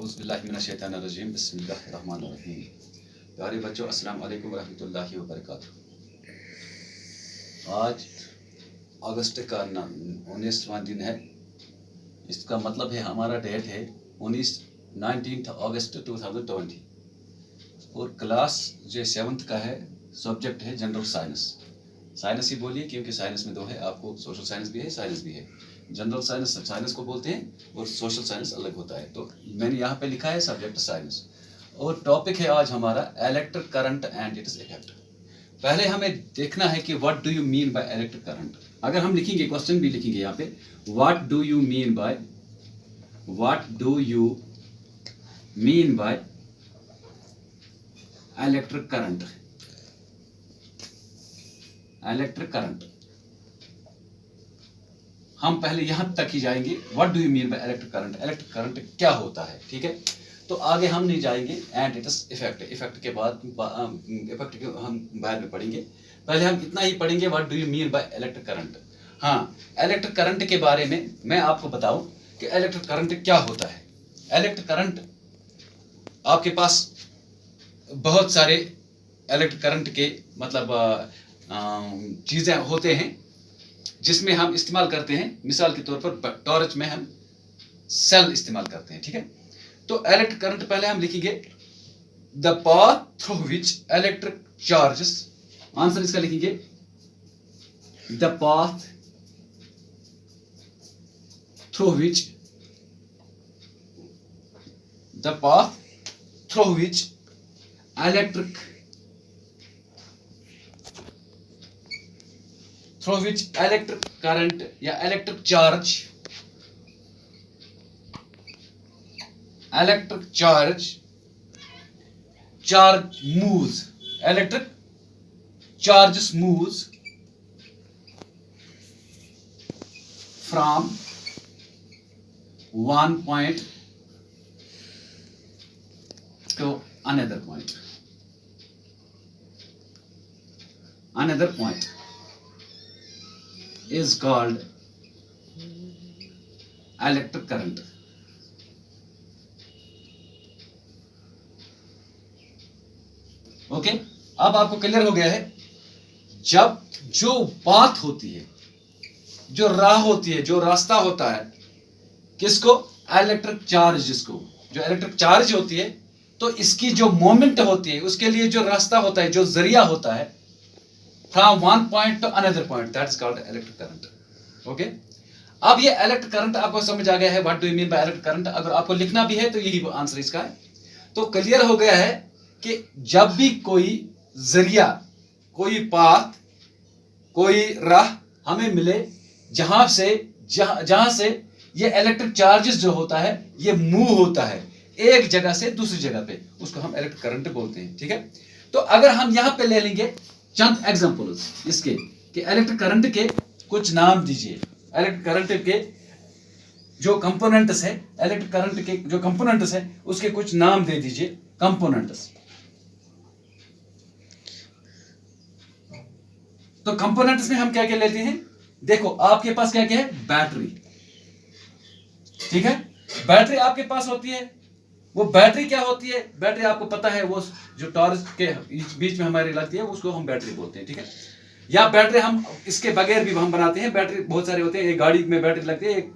औज़ुबिल्लाहिमिनश्शैतानिर्रजीम बिस्मिल्लाहिर्रहमानिर्रहीम। प्यारे बच्चों, अस्सलाम वालेकुम रहमतुल्लाहि व बरकातुहू। आज अगस्त का 19वां दिन है। इसका मतलब है हमारा डेट है 19 अगस्त 2020 और क्लास जो 7th का है। सब्जेक्ट है जनरल साइंस। साइंस ही बोलिए क्योंकि साइंस में दो है, आपको सोशल साइंस भी है, साइंस भी है। जनरल साइंस साइंस को बोलते हैं और सोशल साइंस अलग होता है। तो मैंने यहाँ पे लिखा है सब्जेक्ट साइंस और टॉपिक है आज हमारा electric current and its effect. पहले हमें देखना है कि what do you mean by electric current. अगर हम लिखेंगे, क्वेश्चन भी लिखेंगे यहाँ पे, what do you mean by electric current. Electric current हम पहले यहां तक ही जाएंगे, what do you mean by electric current. Electric current क्या होता है, ठीक है। तो आगे हम नहीं जाएंगे एंड इट्स इफेक्ट। इफेक्ट के बाद इफेक्ट के हम बाद में पढ़ेंगे। पहले हम इतना ही पढ़ेंगे, what do you mean by electric current. हाँ, इलेक्ट्रिक करंट के बारे में मैं आपको बताऊं कि इलेक्ट्रिक करंट क्या होता है। इलेक्ट्रिक करंट, आपके पास बहुत सारे इलेक्ट्रिक करंट के मतलब चीजें होते हैं जिसमें हम इस्तेमाल करते हैं। मिसाल के तौर पर टॉर्च में हम सेल इस्तेमाल करते हैं, ठीक है। तो इलेक्ट्रिक करंट पहले हम लिखेंगे the path through which electric charges. Answer इसका लिखेंगे the path through which electric current या electric charge moves. Electric charges moves from one point to another point is called electric current. Okay, अब आपको clear हो गया है। जब जो बात होती है, जो राह होती है, जो रास्ता होता है, किसको? Electric charge. जिसको जो इलेक्ट्रिक चार्ज होती है, तो इसकी जो मोमेंट होती है, उसके लिए जो रास्ता होता है, जो जरिया होता है, from one point to another point, that is called electric current. Okay, अब ये इलेक्ट्रिक करंट आपको समझ आ गया है, what do you mean by electric current. अगर आपको लिखना भी है तो यही आंसर इसका है। तो क्लियर हो गया है कि जब भी कोई जरिया, कोई पाथ, कोई राह हमें मिले, जहां से ये इलेक्ट्रिक चार्जेस जो होता है, ये मूव होता है एक जगह से दूसरी जगह पे, उसको हम इलेक्ट्रिक करंट बोलते हैं, ठीक है। तो अगर हम यहां पे ले लेंगे चंद एग्जांपल्स इसके कि इलेक्ट्रिक करंट के कुछ नाम दीजिए। इलेक्ट्रिक करंट के जो कंपोनेंट्स है, इलेक्ट्रिक करंट के जो कंपोनेंट्स है, उसके कुछ नाम दे दीजिए, कंपोनेंट्स। तो कंपोनेंट्स में हम क्या क्या लेते हैं? देखो, आपके पास क्या क्या है? बैटरी, ठीक है। बैटरी आपके पास होती है। वो बैटरी क्या होती है? बैटरी आपको पता है, वो जो टॉर्च के बीच में हमारी लगती है, उसको हम बैटरी बोलते हैं, ठीक है। या बैटरी हम इसके बगैर भी हम बनाते हैं। बैटरी बहुत सारे होते हैं, एक गाड़ी में बैटरी लगती है, एक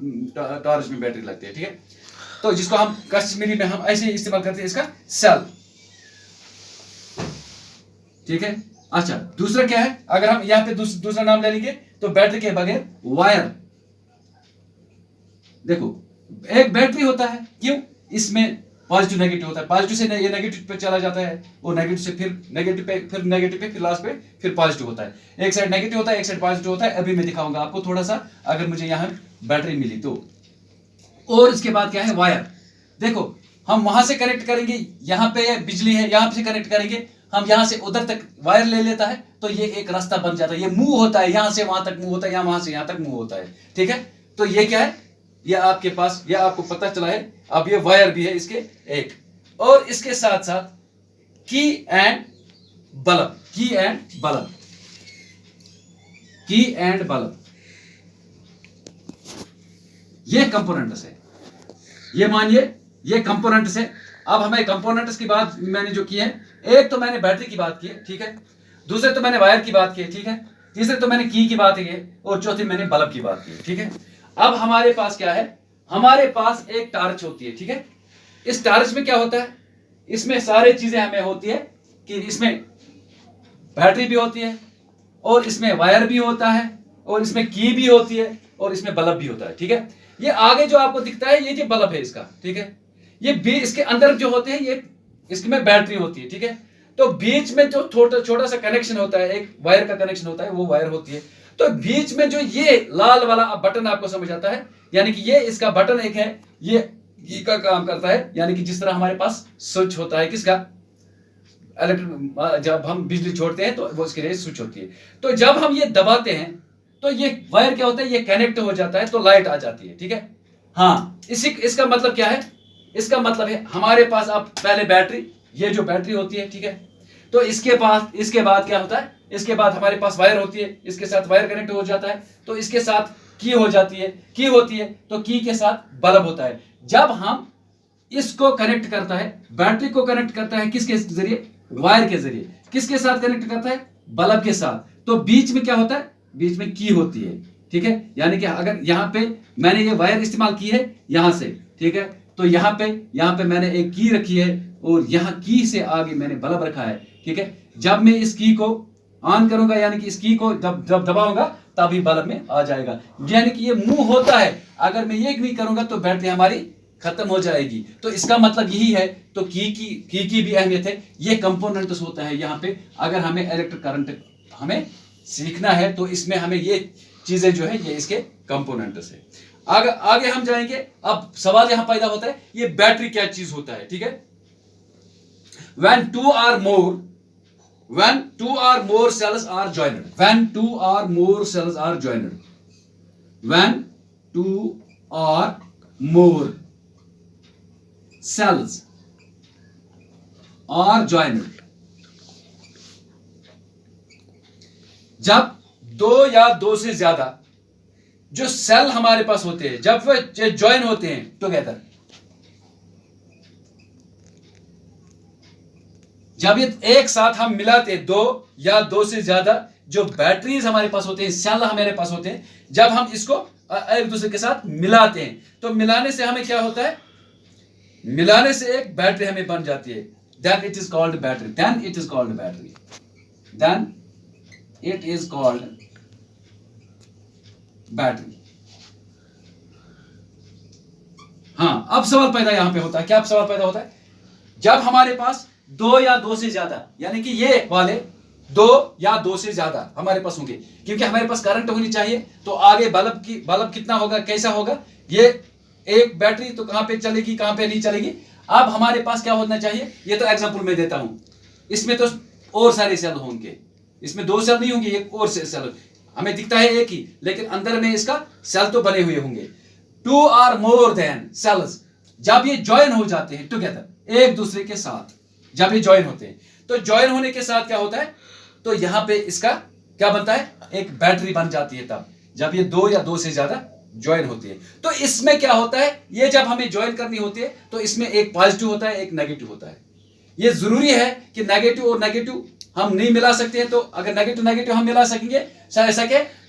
टॉर्च में बैटरी लगती है, ठीक है। तो जिसको हम कश्मीरी में हम ऐसे ही इस्तेमाल करते हैं, इसका सेल, ठीक है। अच्छा, दूसरा क्या है? अगर हम यहां पे दूसरा नाम ले लेंगे तो बैटरी के बगैर वायर। देखो, एक बैटरी होता है, क्यों? इसमें पॉजिटिव नेगेटिव होता है। पॉजिटिव से ये नेगेटिव पे चला जाता है, और नेगेटिव से फिर नेगेटिव पे, फिर लास्ट पे फिर पॉजिटिव होता है। एक साइड नेगेटिव होता है, एक साइड पॉजिटिव होता है। अभी मैं दिखाऊंगा आपको थोड़ा सा, अगर मुझे यहां बैटरी मिली तो। और इसके बाद क्या है? वायर। देखो, हम वहां से कनेक्ट करेंगे, यहां पे बिजली है, यहां से कनेक्ट करेंगे, हम यहां से उधर तक वायर ले लेता है, तो ये एक रास्ता बन जाता है। ये मूव होता है, यहां से वहां तक मूव होता है, या वहां से यहां तक मूव होता है, ठीक है। तो ये क्या है? ये आपके पास, ये आपको पता चला है। अब ये वायर भी है इसके एक, और इसके साथ साथ की एंड बल्ब, ये कंपोनेंट्स है। ये मानिए ये कंपोनेंट्स है। अब हमें कंपोनेंट्स की बात मैंने जो की है, एक तो मैंने बैटरी की बात की है, ठीक है, दूसरे तो मैंने वायर की बात की है, ठीक है, तीसरे तो मैंने की बात की है, और चौथी मैंने बल्ब की बात की है, ठीक है। अब हमारे पास क्या है, हमारे पास एक टार्च होती है, ठीक है। इस टार्च में क्या होता है, इसमें सारी चीजें हमें होती है कि इसमें बैटरी भी होती है, और इसमें वायर भी होता है, और इसमें की भी होती है, और इसमें बल्ब भी होता है, ठीक है। ये आगे जो आपको दिखता है ये जो बल्ब है इसका, ठीक है, ये भी इसके अंदर जो होते हैं ये इसमें बैटरी होती है, ठीक है। तो बीच में जो छोटा सा कनेक्शन होता है, एक वायर का कनेक्शन होता है, वो वायर होती है। तो बीच में जो ये लाल वाला बटन आपको समझ आता है, यानी कि ये इसका बटन एक है, ये का काम करता है, यानी कि जिस तरह हमारे पास स्विच होता है किसका, इलेक्ट्रिक, जब हम बिजली छोड़ते हैं तो वो इसके लिए स्विच होती है। तो जब हम ये दबाते हैं तो ये वायर क्या होता है, ये कनेक्ट हो जाता है, तो लाइट आ जाती है, ठीक है। हाँ, इसका मतलब क्या है, इसका मतलब है हमारे पास अब पहले बैटरी, ये जो बैटरी होती है, ठीक है, तो इसके बाद क्या होता है, इसके बाद हमारे पास वायर होती है, इसके साथ वायर कनेक्ट हो जाता है, तो इसके साथ की हो जाती है, की होती है, तो की के साथ बल्ब होता है। जब हम इसको कनेक्ट करता है, बैटरी को कनेक्ट करता है किसके जरिए, वायर के जरिए, किसके साथ कनेक्ट करता है, बल्ब के साथ, तो बीच में क्या होता है, बीच में की होती है, ठीक है। यानी कि अगर यहाँ पे मैंने ये वायर इस्तेमाल की है यहां से, ठीक है, तो यहाँ पे मैंने एक की रखी है, और यहाँ की से आगे मैंने बल्ब रखा है, ठीक है। जब मैं इस की को ऑन करूंगा, यानी कि इस की को जब दबाऊंगा तभी बल्ब में आ जाएगा, यानी कि ये मूव होता है। अगर मैं ये नहीं करूंगा तो बैटरी हमारी खत्म हो जाएगी। तो इसका मतलब यही है, तो की भी अहमियत है, ये कंपोनेंट्स होता है यहाँ पे। अगर हमें इलेक्ट्रिक करंट हमें सीखना है तो इसमें हमें ये चीजें जो है ये इसके कंपोनेंट्स है। आगे हम जाएंगे। अब सवाल यहां पैदा होता है, ये बैटरी क्या चीज होता है, ठीक है। when two or more cells are joined, when two or more cells are joined, when two or more cells are joined, जब दो या दो से ज्यादा जो सेल हमारे पास होते हैं, जब वे ज्वाइन होते हैं टुगेदर, जब ये एक साथ हम मिलाते हैं, दो या दो से ज्यादा जो बैटरीज हमारे पास होते हैं, सेल हमारे पास होते हैं, जब हम इसको एक दूसरे के साथ मिलाते हैं, तो मिलाने से हमें क्या होता है, मिलाने से एक बैटरी हमें बन जाती है। then it is called battery, then it is called battery, then it is called battery। हाँ, अब सवाल पैदा यहां पे होता है, क्या सवाल पैदा होता है, जब हमारे पास दो या दो से ज्यादा, यानी कि ये वाले दो या दो से ज्यादा हमारे पास होंगे, क्योंकि हमारे पास करंट होनी चाहिए, तो आगे बल्ब कितना होगा, कैसा होगा, ये एक बैटरी तो कहां पे चलेगी, कहां पे नहीं चलेगी। अब हमारे पास क्या होना चाहिए, ये तो एग्जांपल मैं देता हूं, इसमें तो और सारे सेल होंगे, इसमें दो सेल नहीं होंगे, एक और सेल हमें दिखता है एक ही, लेकिन अंदर में इसका सेल तो बने हुए होंगे। Two or more than cells, जब ये ज्वाइन हो जाते हैं टुगेदर, एक दूसरे के साथ जब ये ज्वाइन होते हैं, तो ज्वाइन होने के साथ क्या होता है, तो यहां पे इसका क्या बनता है, एक बैटरी बन जाती है तब जब ये दो या दो से ज्यादा ज्वाइन होती है। तो इसमें क्या होता है, ये जब हमें ज्वाइन करनी होती है तो इसमें एक पॉजिटिव होता है, एक नेगेटिव होता है। ये जरूरी है कि नेगेटिव और नेगेटिव हम नहीं मिला सकते हैं, तो अगर नेगेटिव हम मिला सके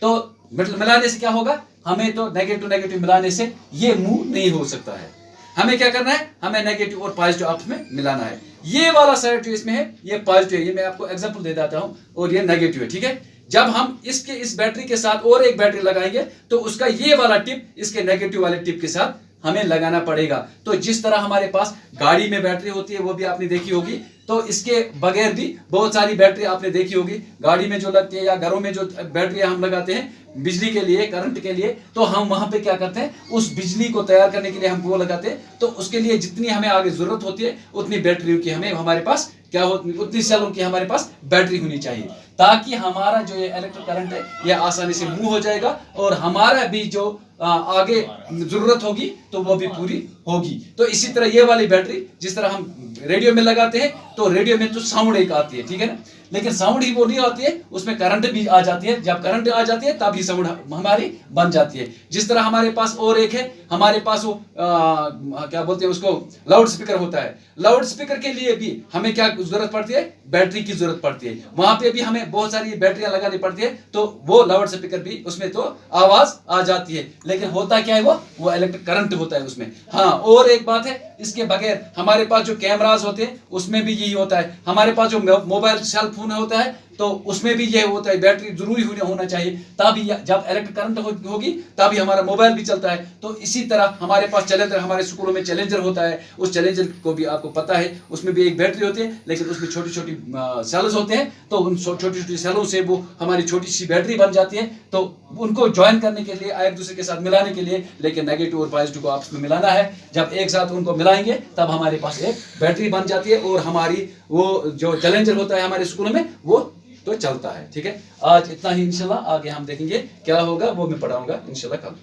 तो मिलाने से क्या होगा, हमें तो नेगेटिव मिलाने से ये मूव नहीं हो सकता है। हमें क्या करना है, हमें नेगेटिव और पॉजिटिव आपस में मिलाना है। ये वाला साइड जो इसमें है ये पॉजिटिव है, ये मैं आपको एग्जांपल दे देता हूं, और ये नेगेटिव है, ठीक है। जब हम इस बैटरी के साथ और एक बैटरी लगाएंगे तो उसका ये वाला टिप इसके नेगेटिव वाले टिप के साथ हमें लगाना पड़ेगा। तो जिस तरह हमारे पास गाड़ी में बैटरी होती है वो भी आपने देखी होगी, तो इसके बगैर भी बहुत सारी बैटरी आपने देखी होगी, गाड़ी में जो लगती है या घरों में जो बैटरी हम लगाते हैं बिजली के लिए, करंट के लिए, तो हम वहां पे क्या करते हैं, उस बिजली को तैयार करने के लिए हम वो लगाते हैं। तो उसके लिए जितनी हमें आगे जरूरत होती है उतनी बैटरियों की हमारे पास क्या होती, उतनी सेलों की हमारे पास बैटरी होनी चाहिए। ताकि हमारा जो ये इलेक्ट्रिक करंट है ये आसानी से मूव हो जाएगा और हमारा भी जो आगे जरूरत होगी तो वो भी पूरी होगी। तो इसी तरह ये वाली बैटरी जिस तरह हम रेडियो में लगाते हैं तो रेडियो में तो साउंड एक आती है, ठीक है ना, लेकिन साउंड ही वो नहीं आती है, उसमें करंट भी आ जाती है। जब करंट आ जाती है तब ही साउंड हमारी बन जाती है। जिस तरह हमारे पास और एक है, हमारे पास वो क्या बोलते हैं उसको, लाउड स्पीकर होता है। लाउड स्पीकर के लिए भी हमें क्या जरूरत पड़ती है, बैटरी की जरूरत पड़ती है। वहां पे भी हमें बहुत सारी बैटरियां लगानी पड़ती है, तो वो लाउड स्पीकर भी उसमें तो आवाज आ जाती है, लेकिन होता क्या है वो इलेक्ट्रिक करंट होता है उसमें। हाँ, और एक बात है, इसके बगैर हमारे पास जो कैमरास होते हैं उसमें भी यही होता है। हमारे पास जो मोबाइल सेल फोन होता है तो उसमें भी यह होता है, बैटरी जरूरी होना चाहिए, तभी जब इलेक्ट्रिक करंट होगी तभी हमारा मोबाइल भी चलता है। तो इसी तरह हमारे पास चैलेंजर, हमारे स्कूलों में चैलेंजर होता है, उस चैलेंजर को भी आपको पता है, उसमें भी एक बैटरी होती है, लेकिन उसमें छोटी छोटी सेल्स होते हैं। तो उन छोटी छोटी सेलों से वो हमारी छोटी सी बैटरी बन जाती है। तो उनको ज्वाइन करने के लिए, एक दूसरे के साथ मिलाने के लिए, लेकिन नेगेटिव और पॉजिटिव को आपस में मिलाना है। जब एक साथ उनको मिलाएंगे तब हमारे पास एक बैटरी बन जाती है और हमारी वो जो चैलेंजर होता है हमारे स्कूलों में वो तो चलता है। ठीक है, आज इतना ही, इंशाल्लाह आगे हम देखेंगे क्या होगा, वो मैं पढ़ाऊंगा इंशाल्लाह कल।